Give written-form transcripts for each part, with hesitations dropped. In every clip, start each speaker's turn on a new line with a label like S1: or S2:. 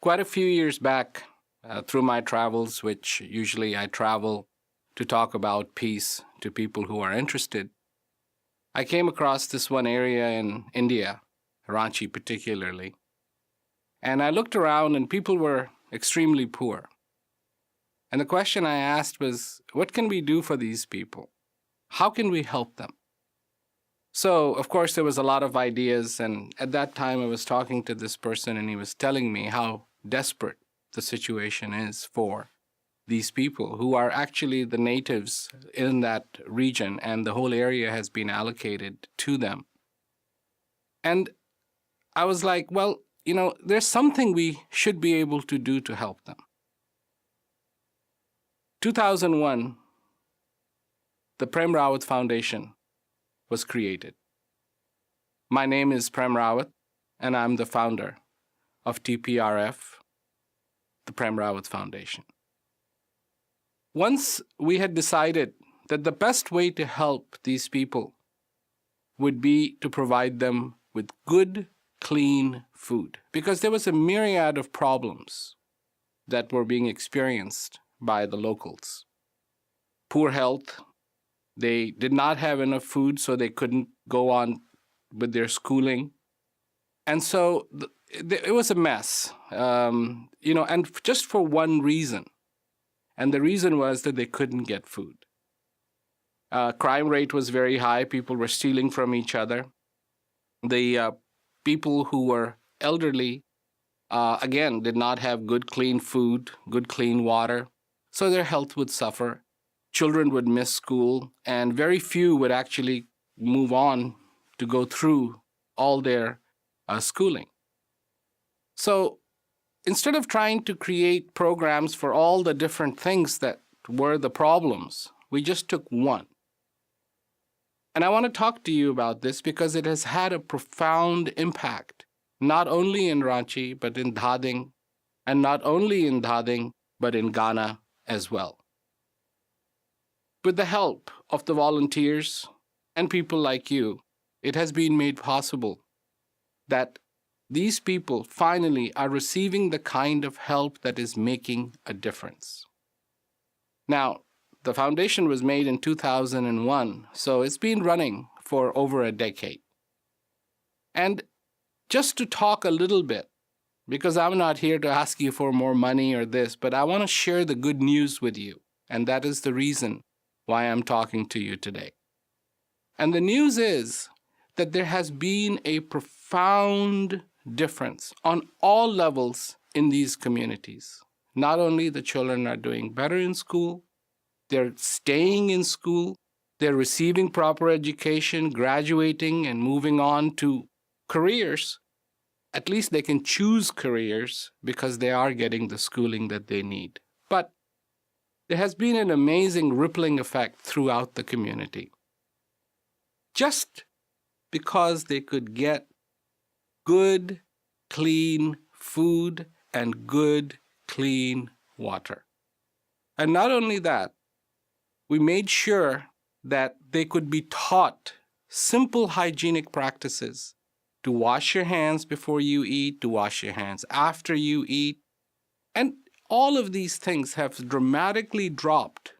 S1: Quite a few years back, through my travels, which usually I travel to talk about peace to people who are interested, I came across this one area in India, Ranchi particularly, and I looked around and people were extremely poor. And the question I asked was, what can we do for these people? How can we help them? So, of course, there was a lot of ideas, and at that time I was talking to this person and he was telling me how desperate the situation is for these people who are actually the natives in that region, and the whole area has been allocated to them. And I was like, well, there's something we should be able to do to help them. 2001, the Prem Rawat Foundation was created. My name is Prem Rawat, and I'm the founder of TPRF, the Prem Rawat Foundation. Once we had decided that the best way to help these people would be to provide them with good, clean food, because there was a myriad of problems that were being experienced by the locals. Poor health. They did not have enough food, so they couldn't go on with their schooling. And so it was a mess, and just for one reason. And the reason was that they couldn't get food. Crime rate was very high. People were stealing from each other. The people who were elderly, again, did not have good, clean food, good, clean water. So their health would suffer. Children would miss school, and very few would actually move on to go through all their schooling. So instead of trying to create programs for all the different things that were the problems, we just took one. And I want to talk to you about this because it has had a profound impact, not only in Ranchi, but in Dhading, and not only in Dhading, but in Ghana as well. With the help of the volunteers and people like you, it has been made possible that these people finally are receiving the kind of help that is making a difference. Now, the foundation was made in 2001, so it's been running for over a decade. And just to talk a little bit, because I'm not here to ask you for more money or this, but I want to share the good news with you, and that is the reason why I'm talking to you today. And the news is that there has been a profound difference on all levels in these communities. Not only the children are doing better in school, they're staying in school, they're receiving proper education, graduating and moving on to careers. At least they can choose careers because they are getting the schooling that they need. But there has been an amazing rippling effect throughout the community. Just because they could get good, clean food and good, clean water. And not only that, we made sure that they could be taught simple hygienic practices to wash your hands before you eat, to wash your hands after you eat. And all of these things have dramatically dropped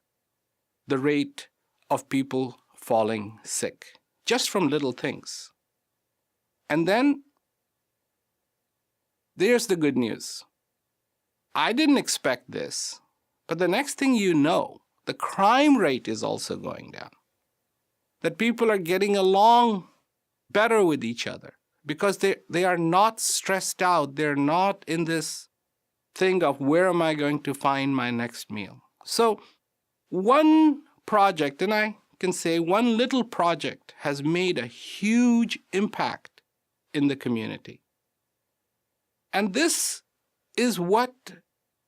S1: the rate of people falling sick, just from little things. And then there's the good news. I didn't expect this, but the next thing you know, the crime rate is also going down. That people are getting along better with each other because they are not stressed out. They're not in this thing of where am I going to find my next meal. So one project, and I can say one little project, has made a huge impact in the community. And this is what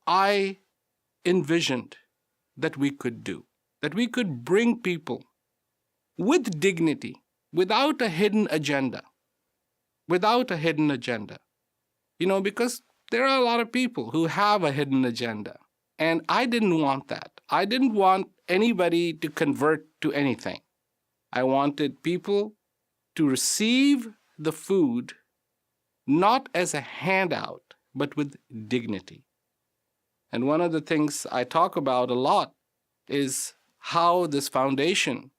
S1: I envisioned that we could do, that we could bring people with dignity, without a hidden agenda, because there are a lot of people who have a hidden agenda, and I didn't want that. I didn't want anybody to convert to anything. I wanted people to receive the food not as a handout, but with dignity. And one of the things I talk about a lot is how this foundation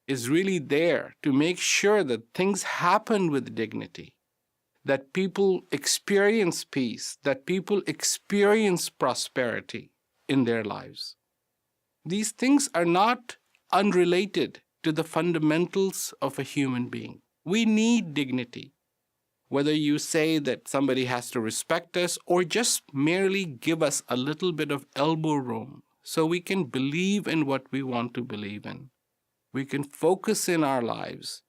S1: is really there to make sure that things happen with dignity, that people experience peace, that people experience prosperity in their lives. These things are not unrelated to the fundamentals of a human being. We need dignity. Whether you say that somebody has to respect us or just merely give us a little bit of elbow room so we can believe in what we want to believe in. We can focus in our lives,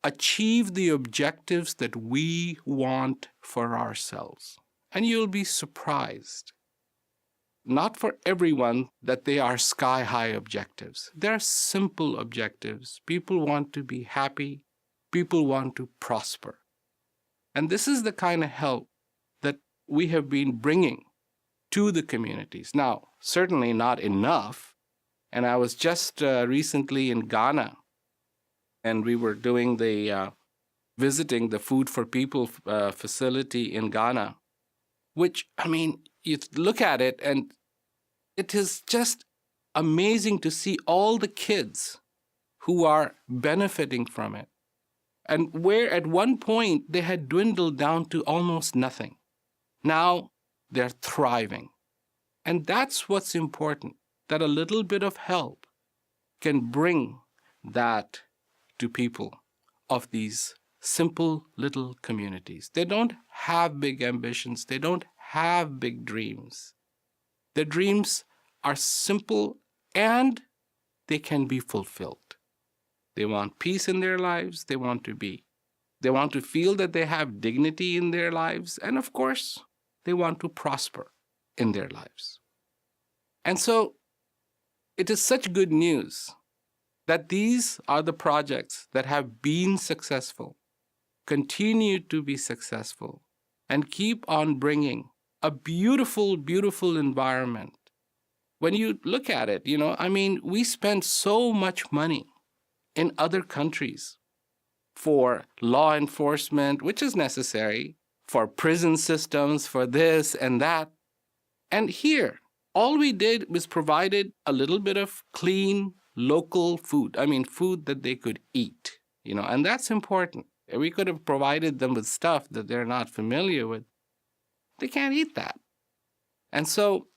S1: achieve the objectives that we want for ourselves. And you'll be surprised. Not for everyone that they are sky-high objectives. They're simple objectives. People want to be happy. People want to prosper. And this is the kind of help that we have been bringing to the communities. Now, certainly not enough. And I was just recently in Ghana, and we were doing visiting the Food for People facility in Ghana, which, I mean, you look at it, and it is just amazing to see all the kids who are benefiting from it. And where at one point they had dwindled down to almost nothing. Now they're thriving. And that's what's important, that a little bit of help can bring that to people of these simple little communities. They don't have big ambitions. They don't have big dreams. Their dreams are simple and they can be fulfilled. They want peace in their lives. They want to feel that they have dignity in their lives. And of course, they want to prosper in their lives. And so it is such good news that these are the projects that have been successful, continue to be successful, and keep on bringing a beautiful, beautiful environment. When you look at it, we spend so much money in other countries for law enforcement, which is necessary, for prison systems, for this and that. And here, all we did was provided a little bit of clean, local food. Food that they could eat, and that's important. We could have provided them with stuff that they're not familiar with. They can't eat that. And so,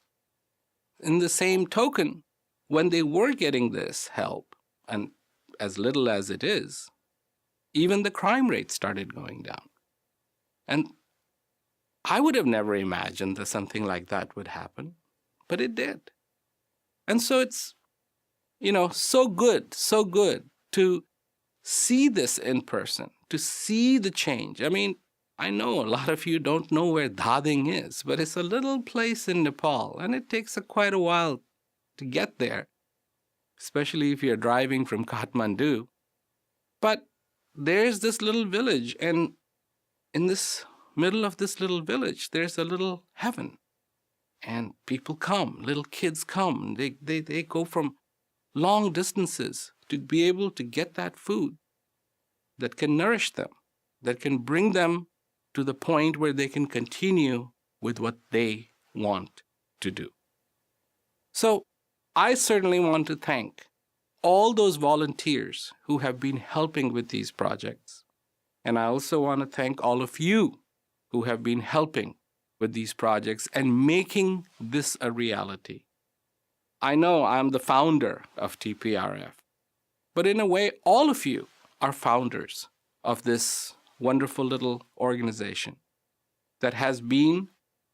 S1: in the same token, when they were getting this help, and as little as it is, even the crime rate started going down. And I would have never imagined that something like that would happen, but it did. And so it's, so good to see this in person, to see the change. I know a lot of you don't know where Dhading is, but it's a little place in Nepal, and it takes quite a while to get there, especially if you're driving from Kathmandu. But there's this little village, and in this middle of this little village, there's a little heaven. And people come, little kids come. They go from long distances to be able to get that food that can nourish them, that can bring them to the point where they can continue with what they want to do. So I certainly want to thank all those volunteers who have been helping with these projects. And I also want to thank all of you who have been helping with these projects and making this a reality. I know I'm the founder of TPRF, but in a way, all of you are founders of this wonderful little organization that has been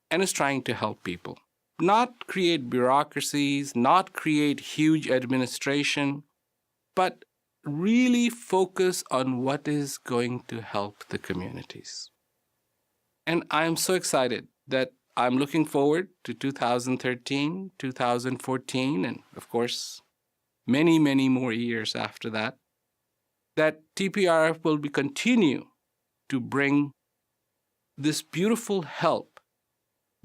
S1: and is trying to help people. Not create bureaucracies, not create huge administration, but really focus on what is going to help the communities. And I'm so excited that I'm looking forward to 2013, 2014, and of course, many, many more years after that, that TPRF will continue to bring this beautiful help,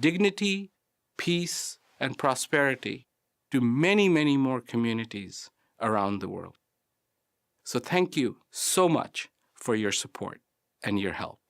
S1: dignity, peace, and prosperity to many, many more communities around the world. So thank you so much for your support and your help.